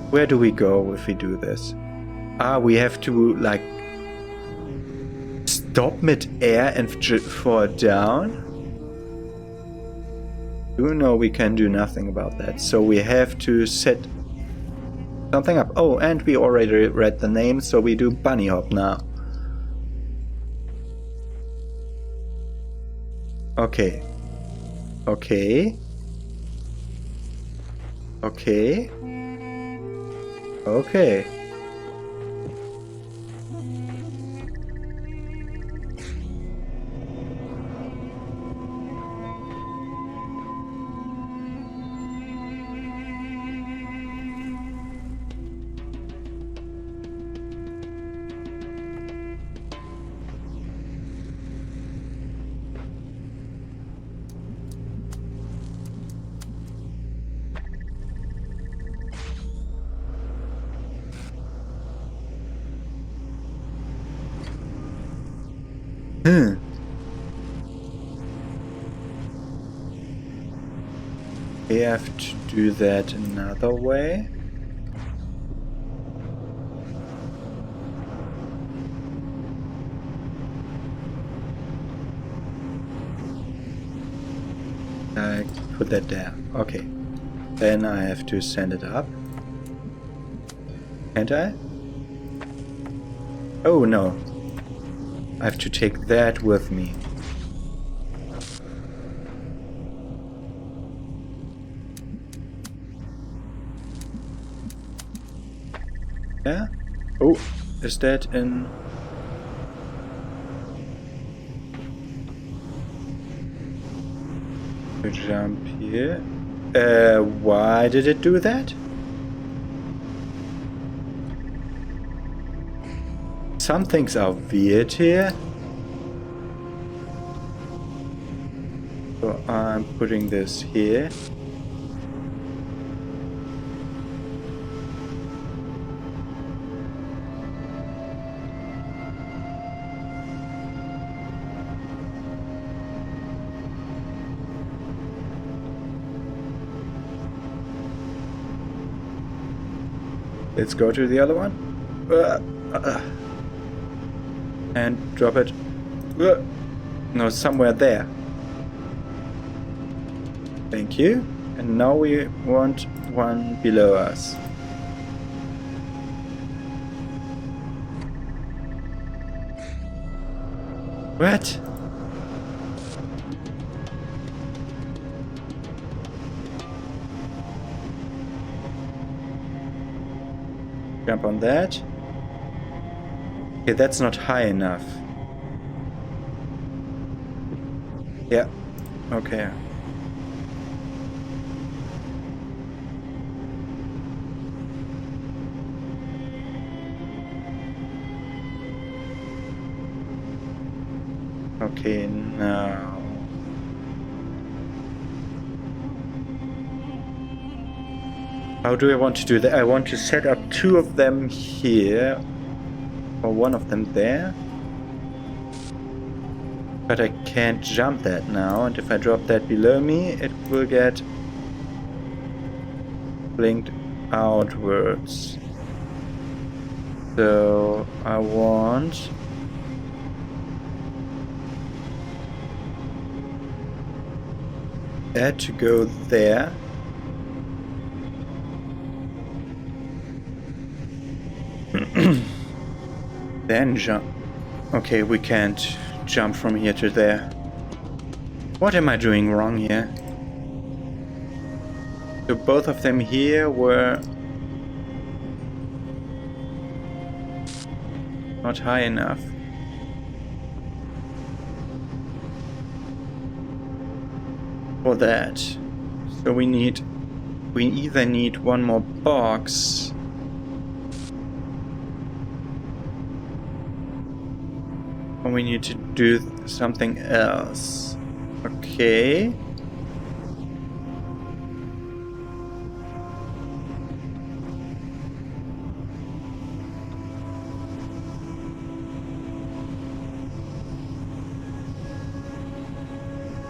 Where do we go if we do this? We have to, like, stop mid-air and fall down? You know we can do nothing about that, so we have to set something up. Oh, and we already read the name, so we do bunny hop now. Okay. Okay. Okay. Okay. We have to do that another way. I put that there. Okay. Then I have to send it up. Can't I? Oh no. I have to take that with me. Yeah? Oh, is that in... To jump here. Why did it do that? Some things are weird here. So I'm putting this here. Let's go to the other one. And drop it. No, somewhere there. Thank you. And now we want one below us. What? Jump on that. Okay, that's not high enough. Yeah. Okay. Okay, now... How do I want to do that? I want to set up two of them here. Or one of them there. But I can't jump that now. And if I drop that below me, it will get blinked outwards. So I want... that to go there. Then jump. Okay, we can't jump from here to there. What am I doing wrong here? So both of them here were not high enough. For that. So we either need one more box or we need to do something else. Okay.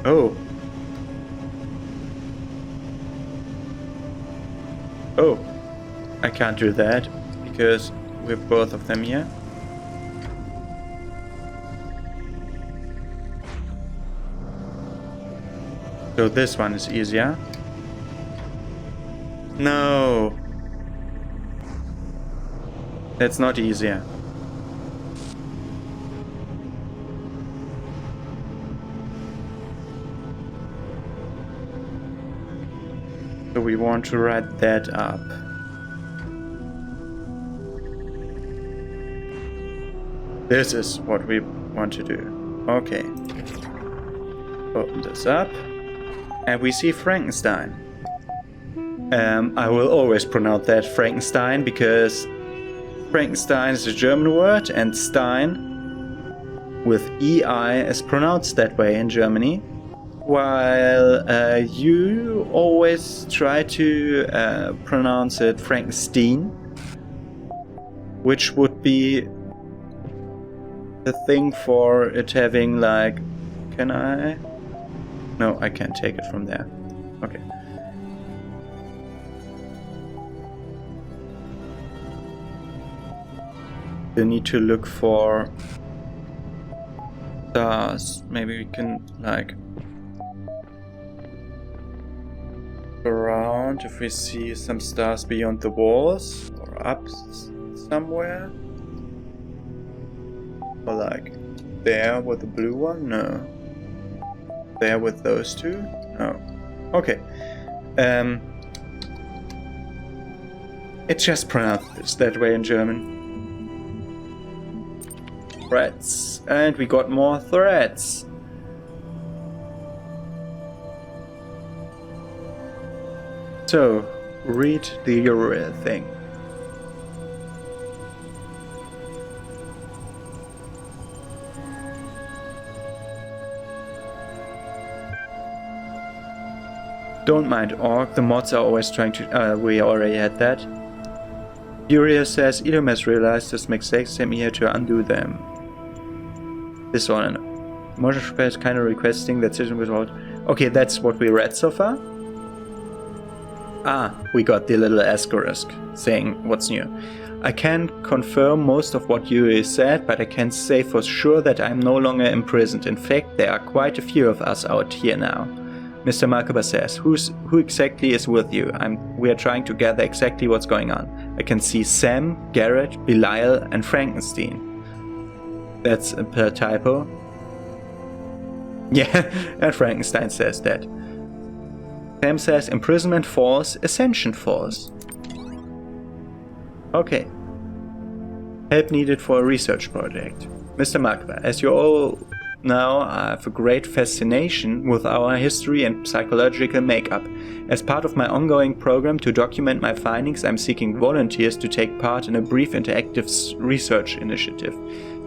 Oh. Oh. I can't do that because we have both of them here. So this one is easier. No! That's not easier. So we want to write that up. This is what we want to do. Okay. Open this up. And we see Frankenstein. I will always pronounce that Frankenstein because Frankenstein is a German word and Stein with EI is pronounced that way in Germany. While you always try to pronounce it Frankenstein, which would be the thing for it having like, can I? No, I can't take it from there. Okay. You need to look for stars. Maybe we can like go around if we see some stars beyond the walls or up somewhere. Or like there with the blue one? No. There with those two? No. Okay. It's just pronounced that way in German. Threads. And we got more threads. So, read the Uriel thing. Don't mind Orc, the mods are always trying to... we already had that. Uriel says, Elohim has realized his mistakes, sent me here to undo them. This one. Motion is kind of requesting that decision without... Okay, that's what we read so far. Ah, we got the little asterisk saying what's new. I can confirm most of what Uriel said, but I can't say for sure that I'm no longer imprisoned. In fact, there are quite a few of us out here now. Mr. Markaba says, who exactly is with you? We are trying to gather exactly what's going on. I can see Sam, Garrett, Belial, and Frankenstein. That's a typo. Yeah, and Frankenstein says that. Sam says imprisonment false, ascension false. Okay. Help needed for a research project. Mr. Markaba, as you all now I have a great fascination with our history and psychological makeup. As part of my ongoing program to document my findings, I'm seeking volunteers to take part in a brief interactive research initiative.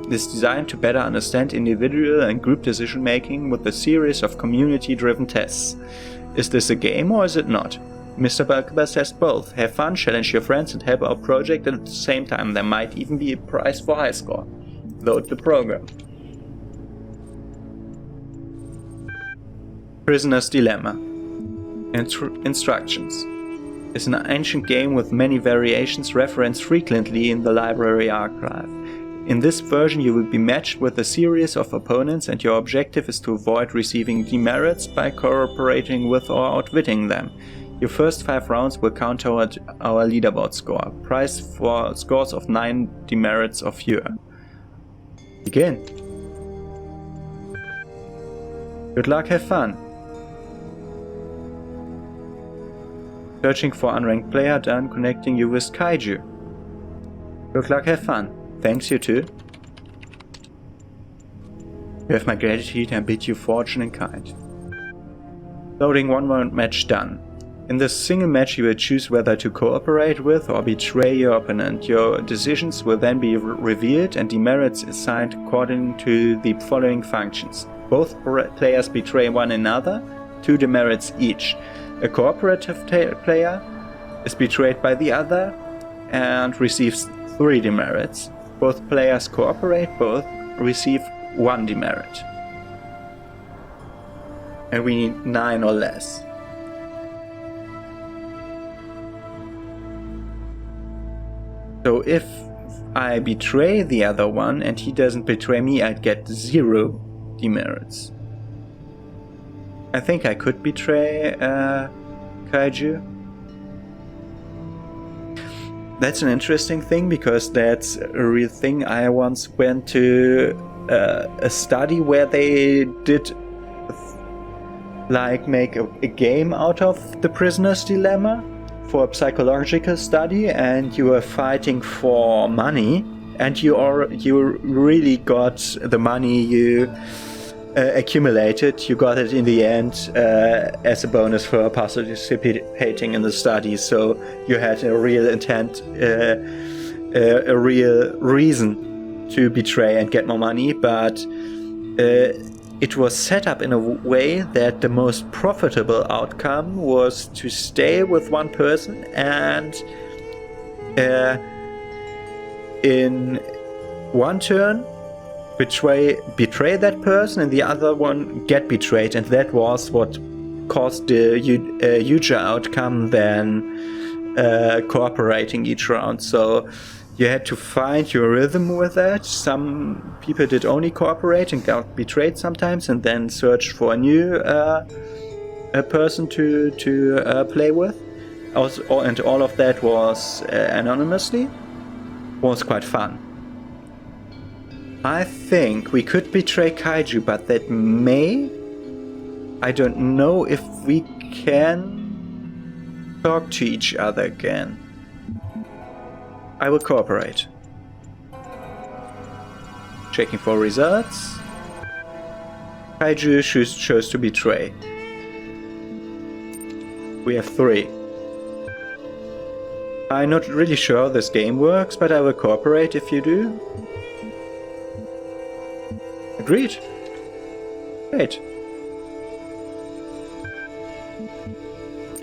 It is designed to better understand individual and group decision making with a series of community-driven tests. Is this a game or is it not? Mr. Balkaba says both. Have fun, challenge your friends and help our project, and at the same time there might even be a prize for high score. Load the program. Prisoner's Dilemma. Instructions. Is an ancient game with many variations referenced frequently in the library archive. In this version you will be matched with a series of opponents and your objective is to avoid receiving demerits by cooperating with or outwitting them. Your first 5 rounds will count toward our leaderboard score, priced for scores of 9 demerits or fewer. Begin. Good luck, have fun. Searching for unranked player, done. Connecting you with Kaiju. Good luck, have fun. Thanks, you too. You have my gratitude and bid you fortune and kind. Loading 1 round match done. In this single match you will choose whether to cooperate with or betray your opponent. Your decisions will then be revealed and demerits assigned according to the following functions. Both players betray one another, 2 demerits each. A cooperative player is betrayed by the other and receives 3 demerits. Both players cooperate, both receive 1 demerit. And we need 9 or less. So if I betray the other one and he doesn't betray me, I'd get 0 demerits. I think I could betray Kaiju. That's an interesting thing, because that's a real thing. I once went to a study where they did like make a game out of the prisoner's dilemma for a psychological study, and you were fighting for money, and you really got the money you accumulated. You got it in the end as a bonus for participating in the study. So you had a real intent, a real reason to betray and get more money, but it was set up in a way that the most profitable outcome was to stay with one person and in one turn betray that person, and the other one get betrayed, and that was what caused the huge outcome than cooperating each round. So you had to find your rhythm with that. Some people did only cooperate and got betrayed sometimes, and then searched for a new person to play with. And all of that was anonymously. Was quite fun. I think we could betray Kaiju, but that I don't know if we can talk to each other again. I will cooperate. Checking for results. Kaiju chose to betray. We have 3. I'm not really sure how this game works, but I will cooperate if you do. Agreed. Great.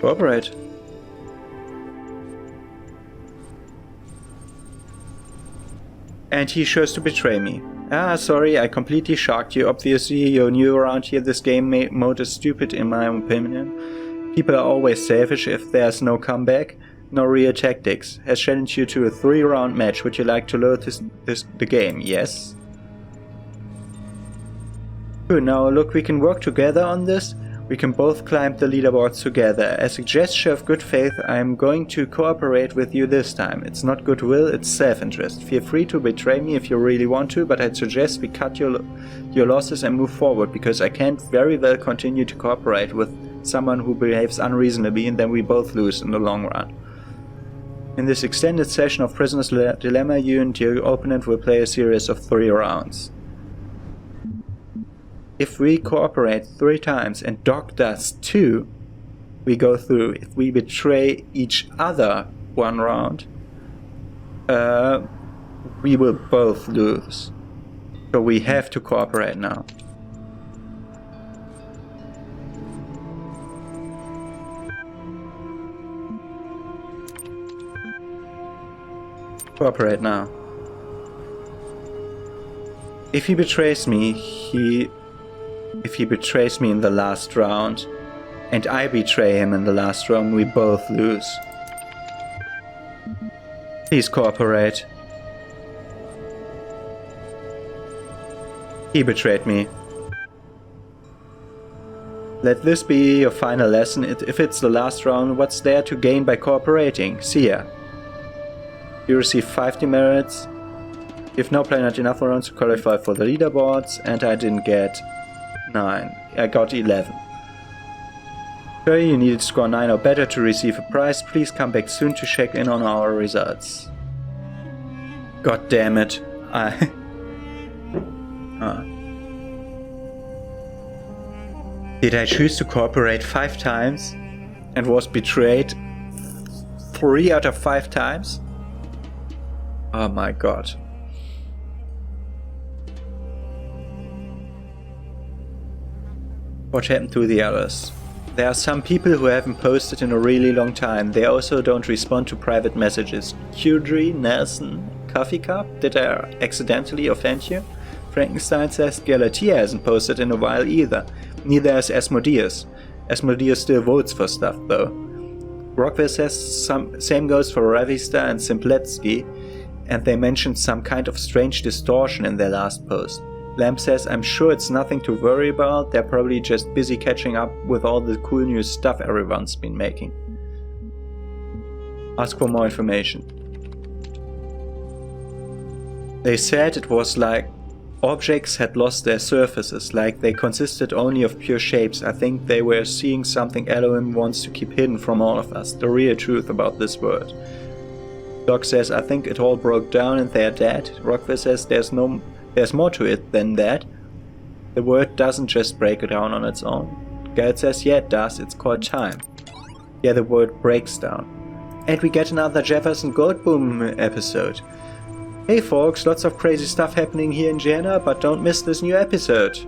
Cooperate. And he chose to betray me. Sorry, I completely shocked you. Obviously, you're new around here. This game mode is stupid in my opinion. People are always selfish if there's no comeback, no real tactics. Has challenged you to a 3-round match. Would you like to load the game? Yes. Good, now look, we can work together on this. We can both climb the leaderboards together. As a gesture of good faith, I'm going to cooperate with you this time. It's not goodwill, it's self-interest. Feel free to betray me if you really want to, but I'd suggest we cut your losses and move forward, because I can't very well continue to cooperate with someone who behaves unreasonably, and then we both lose in the long run. In this extended session of Prisoner's Dilemma, you and your opponent will play a series of 3 rounds. If we cooperate 3 times and Doc does 2, we go through. If we betray each other 1 round, we will both lose. So we have to cooperate now. Cooperate now. If he betrays me, If he betrays me in the last round, and I betray him in the last round, we both lose. Please cooperate. He betrayed me. Let this be your final lesson. If it's the last round, what's there to gain by cooperating? See ya. You receive 5 demerits. You've now played not enough rounds to qualify for the leaderboards, and I didn't get 9. I got 11. Sure, you needed to score 9 or better to receive a prize. Please come back soon to check in on our results. God damn it. Did I choose to cooperate 5 times and was betrayed 3 out of 5 times? Oh my god. What happened to the others? There are some people who haven't posted in a really long time. They also don't respond to private messages. Kudri, Nelson, Coffee Cup, did I accidentally offend you? Frankenstein says Galatea hasn't posted in a while either. Neither has Asmodeus. Asmodeus still votes for stuff though. Rockwell says same goes for Ravista and Simpletsky. and they mentioned some kind of strange distortion in their last post. Lamb says, I'm sure it's nothing to worry about, they're probably just busy catching up with all the cool new stuff everyone's been making. Ask for more information. They said it was like objects had lost their surfaces, like they consisted only of pure shapes. I think they were seeing something Elohim wants to keep hidden from all of us, the real truth about this world. Doc says, I think it all broke down and they're dead. Rockwell says, there's more to it than that. The word doesn't just break down on its own. Gerd says, yeah it does, it's called time. Yeah, the word breaks down. And we get another Jefferson Goldboom episode. Hey folks, lots of crazy stuff happening here in Gehenna, but don't miss this new episode.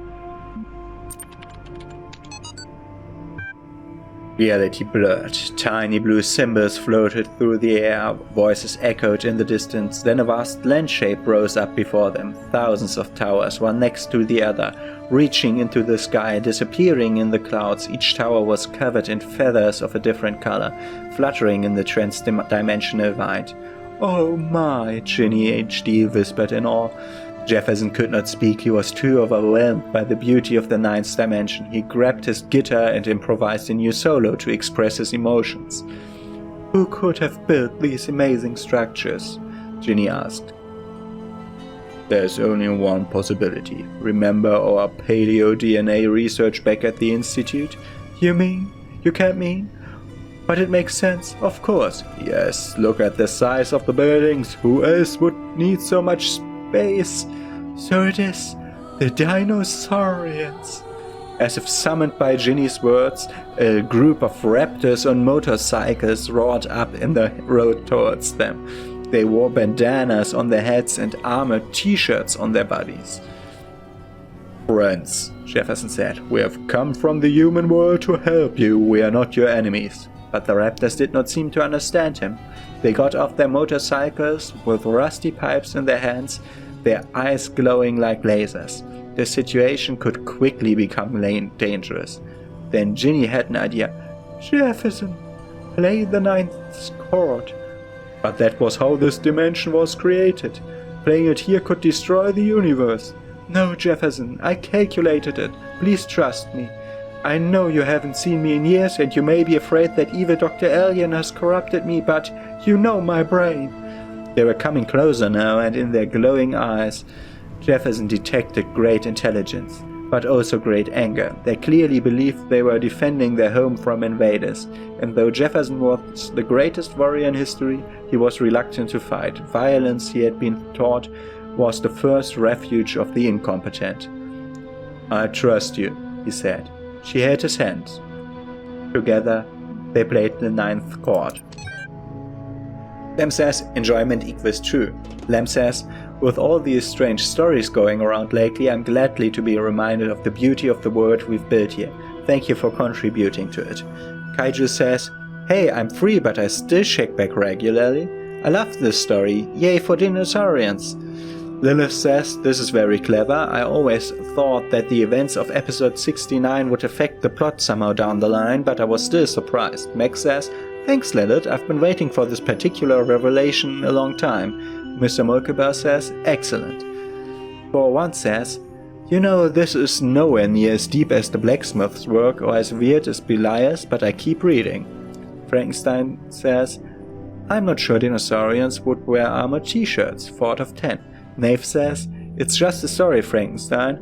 Reality blurred. Tiny blue symbols floated through the air, voices echoed in the distance, then a vast landscape rose up before them. Thousands of towers, one next to the other, reaching into the sky, disappearing in the clouds. Each tower was covered in feathers of a different color, fluttering in the trans-dimensional light. Oh my, Ginny HD whispered in awe. Jefferson could not speak, he was too overwhelmed by the beauty of the ninth dimension. He grabbed his guitar and improvised a new solo to express his emotions. Who could have built these amazing structures? Ginny asked. There's only one possibility. Remember our paleo DNA research back at the Institute? You mean? You can't mean? But it makes sense, of course. Yes, look at the size of the buildings. Who else would need so much space? So it is. The dinosaurians. As if summoned by Ginny's words, a group of raptors on motorcycles roared up in the road towards them. They wore bandanas on their heads and armored t-shirts on their bodies. Friends, Jefferson said, we have come from the human world to help you. We are not your enemies. But the raptors did not seem to understand him. They got off their motorcycles with rusty pipes in their hands, their eyes glowing like lasers. The situation could quickly become dangerous. Then Ginny had an idea. Jefferson, play the ninth chord. But that was how this dimension was created. Playing it here could destroy the universe. No, Jefferson, I calculated it. Please trust me. I know you haven't seen me in years and you may be afraid that evil Dr. Alien has corrupted me, but you know my brain. They were coming closer now, and in their glowing eyes, Jefferson detected great intelligence, but also great anger. They clearly believed they were defending their home from invaders, and though Jefferson was the greatest warrior in history, he was reluctant to fight. Violence, he had been taught, was the first refuge of the incompetent. I trust you, he said. She held his hand. Together, they played the ninth chord. Lem says, enjoyment equals true. Lem says, with all these strange stories going around lately, I'm gladly to be reminded of the beauty of the world we've built here. Thank you for contributing to it. Kaiju says, hey, I'm free, but I still check back regularly. I love this story. Yay for dinosaurians. Lilith says, this is very clever. I always thought that the events of episode 69 would affect the plot somehow down the line, but I was still surprised. Meg says, thanks Lilith, I've been waiting for this particular revelation a long time. Mr. Mulkebar says, excellent. For one says, you know, this is nowhere near as deep as the blacksmith's work or as weird as Belial's, but I keep reading. Frankenstein says, I'm not sure dinosaurians would wear armored t-shirts, 4 out of 10. Nave says, it's just a story, Frankenstein.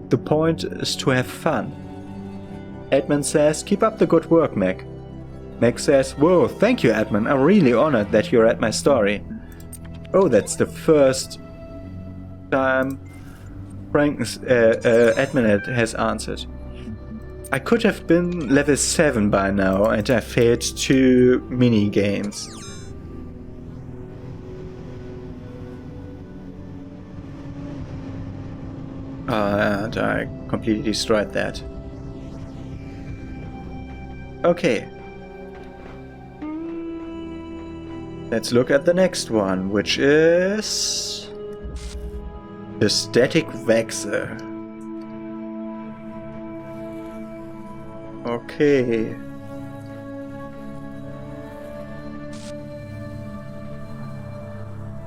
The point is to have fun. Edmund says, keep up the good work, Meg. Meg says, whoa, thank you, Edmund. I'm really honored that you read my story. Oh, that's the first time Edmund has answered. I could have been level 7 by now, and I failed 2 mini-games. And I completely destroyed that. Okay. Let's look at the next one, which is the static Vexer. Okay.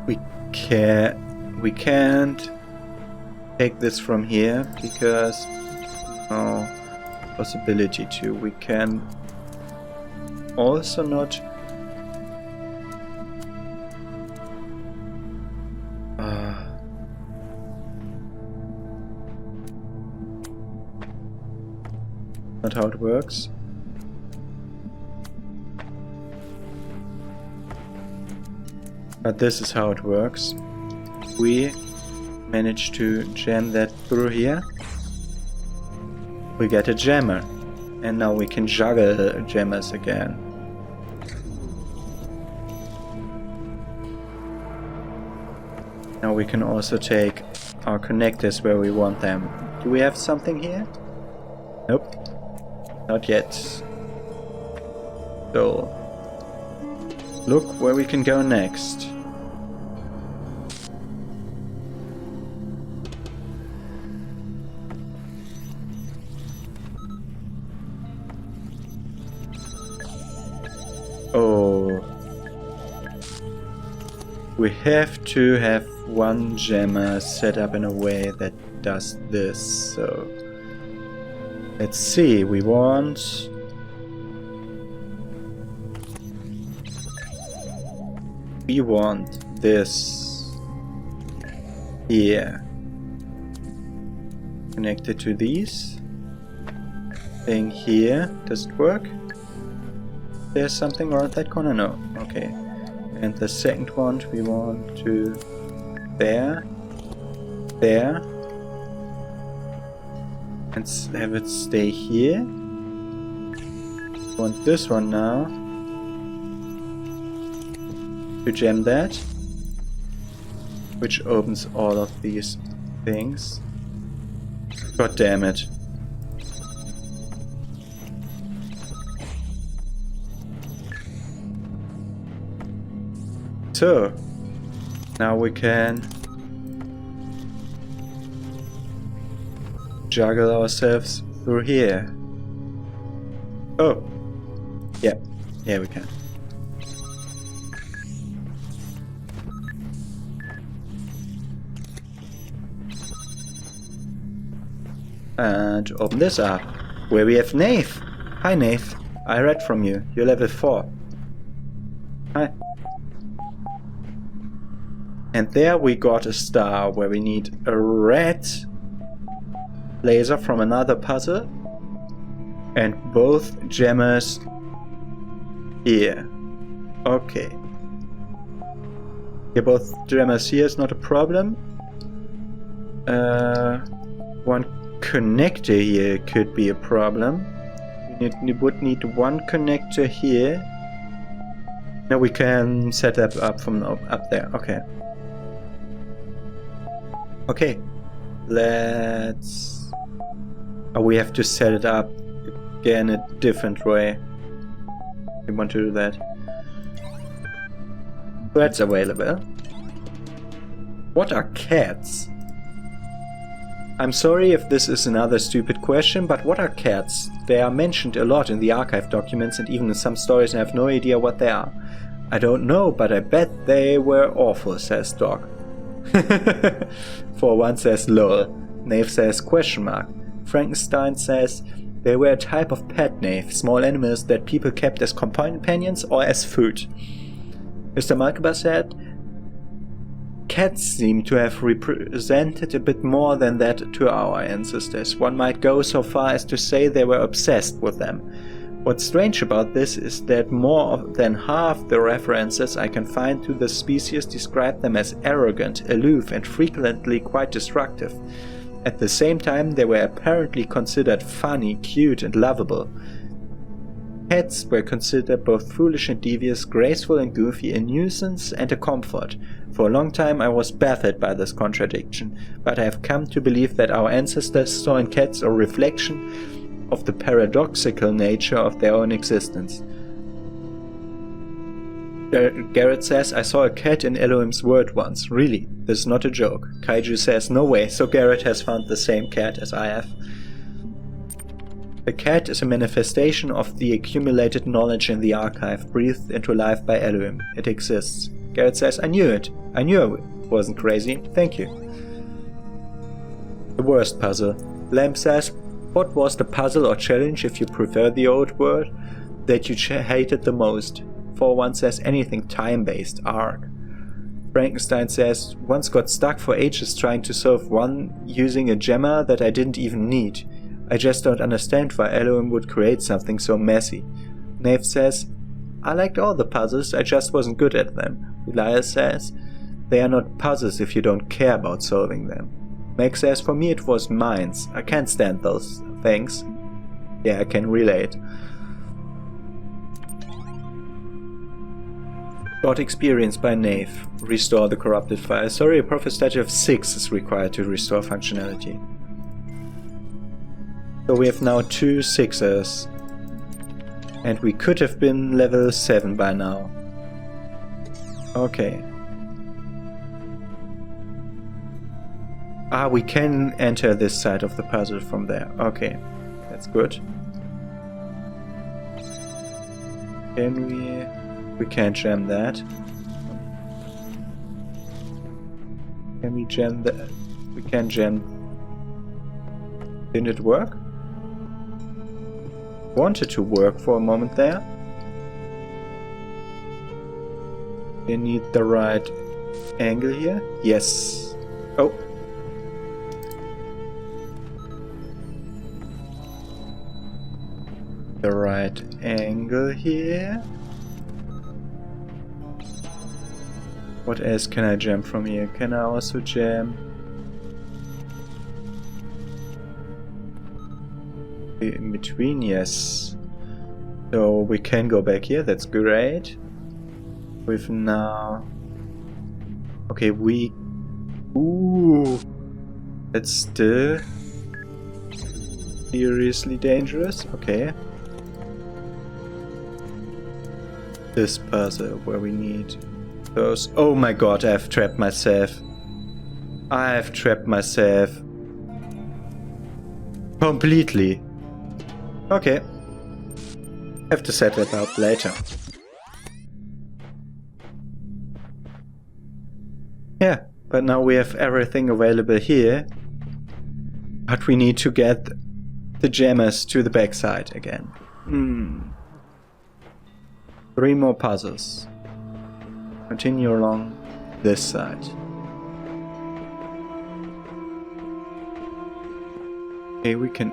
We can't take this from here because no possibility to. We can also not not how it works. But this is how it works. We manage to jam that through here. We get a jammer. And now we can juggle jammers again. Now we can also take our connectors where we want them. Do we have something here? Nope. Not yet. So, look where we can go next. Oh. We have to have one jammer set up in a way that does this, so let's see, we want this here connected to these thing here. Does it work? There's something around that corner? No. Okay. And the second one we want to there, and have it stay here. We want this one now to jam that, which opens all of these things. God damn it. So, now we can juggle ourselves through here. Oh, yeah, we can. And open this up, where we have Nath. Hi Nath, I read from you. You're level 4. Hi. And there we got a star where we need a red laser from another puzzle and both jammers here. Okay. Yeah, both jammers here is not a problem. One connector here could be a problem. We would need one connector here. Now we can set that up from up there. Okay. Okay, let's... Oh, we have to set it up again a different way. We want to do that. That's available. What are cats? I'm sorry if this is another stupid question, but what are cats? They are mentioned a lot in the archive documents and even in some stories, and I have no idea what they are. I don't know, but I bet they were awful, says Doc. For one says lol. Nave says question mark. Frankenstein says they were a type of pet, Nave, small animals that people kept as companions or as food. Mr. Malkaba said cats seem to have represented a bit more than that to our ancestors. One might go so far as to say they were obsessed with them. What's strange about this is that more than half the references I can find to the species describe them as arrogant, aloof, and frequently quite destructive. At the same time, they were apparently considered funny, cute, and lovable. Cats were considered both foolish and devious, graceful and goofy, a nuisance and a comfort. For a long time I was baffled by this contradiction, but I have come to believe that our ancestors saw in cats a reflection of the paradoxical nature of their own existence. Garrett says, I saw a cat in Elohim's world once. Really? This is not a joke. Kaiju says, no way, so Garrett has found the same cat as I have. The cat is a manifestation of the accumulated knowledge in the archive, breathed into life by Elohim. It exists. Garrett says, I knew it. I knew I wasn't crazy. Thank you. The worst puzzle. Lamb says, what was the puzzle or challenge, if you prefer the old word, that you hated the most? 41 says, anything time-based, arc. Frankenstein says, once got stuck for ages trying to solve one using a gemma that I didn't even need. I just don't understand why Elohim would create something so messy. Nave says, I liked all the puzzles, I just wasn't good at them. Elias says, they are not puzzles if you don't care about solving them. Meg says, for me it was mines. I can't stand those things. Yeah, I can relate. Short experience by Nave. Restore the corrupted file. Sorry, a profit statue of 6 is required to restore functionality. So we have now 2 6s. And we could have been level 7 by now. Okay. Ah, we can enter this side of the puzzle from there. Okay, that's good. Can we... We can't jam that. Can we jam that? We can jam... Didn't it work? Wanted to work for a moment there. We need the right angle here. Yes. Oh. The right angle here. What else can I jam from here? Can I also jam in between? Yes. So we can go back here, that's great. We've now... Okay, we... Ooh! That's still... seriously dangerous. Okay. This puzzle where we need those... Oh my god, I've trapped myself. I've trapped myself. Completely. Okay. Have to set it up later. Yeah, but now we have everything available here. But we need to get the gemmas to the backside again. 3 more puzzles. Continue along this side. Okay, we could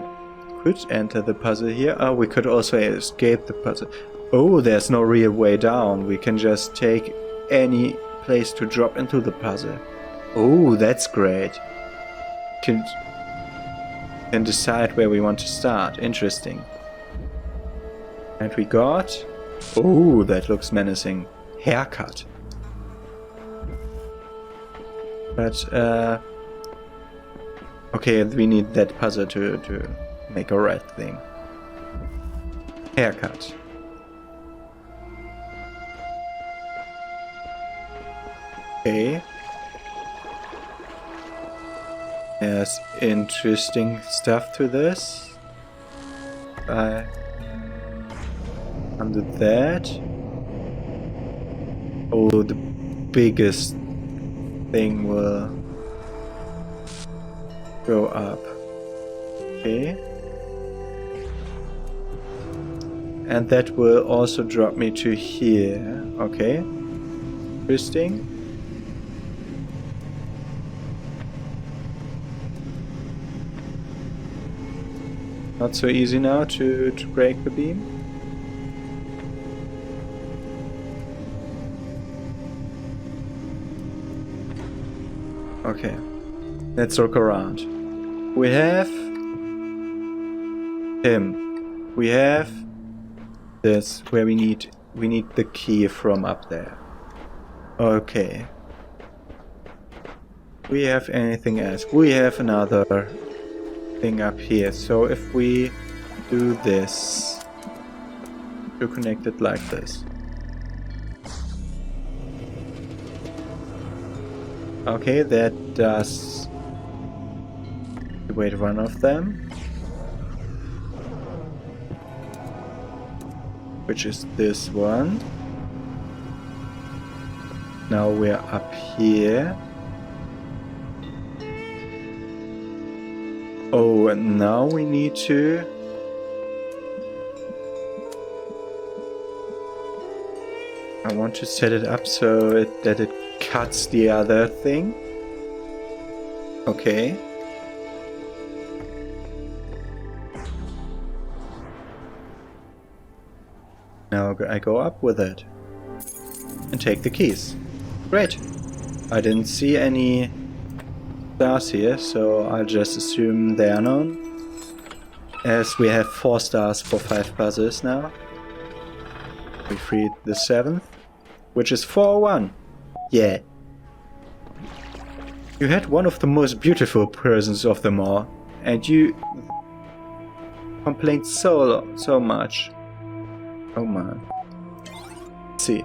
enter the puzzle here. Oh, we could also escape the puzzle. Oh, there's no real way down. We can just take any place to drop into the puzzle. Oh, that's great. Can decide where we want to start. Interesting. And we got... Oh, that looks menacing. Haircut. But, okay, we need that puzzle to make a red thing. Haircut. Okay. There's interesting stuff to this. Under that. Oh, the biggest thing will go up. Okay. And that will also drop me to here. Okay. Interesting. Not so easy now to break the beam. Okay, let's look around. We have him. We have this where we need the key from up there. Okay. We have anything else? We have another thing up here. So if we do this to connect it like this. Okay, that does activate one of them, which is this one. now we're up here. Oh, and now we need to... I want to set it up so that it cuts the other thing. Okay. Now I go up with it. And take the keys. Great. I didn't see any stars here, so I'll just assume they are known. As we have 4 stars for 5 puzzles now. We freed the 7th, which is 4-1. Yeah. You had one of the most beautiful persons of them all, and you complained so much. Oh man. Let's see.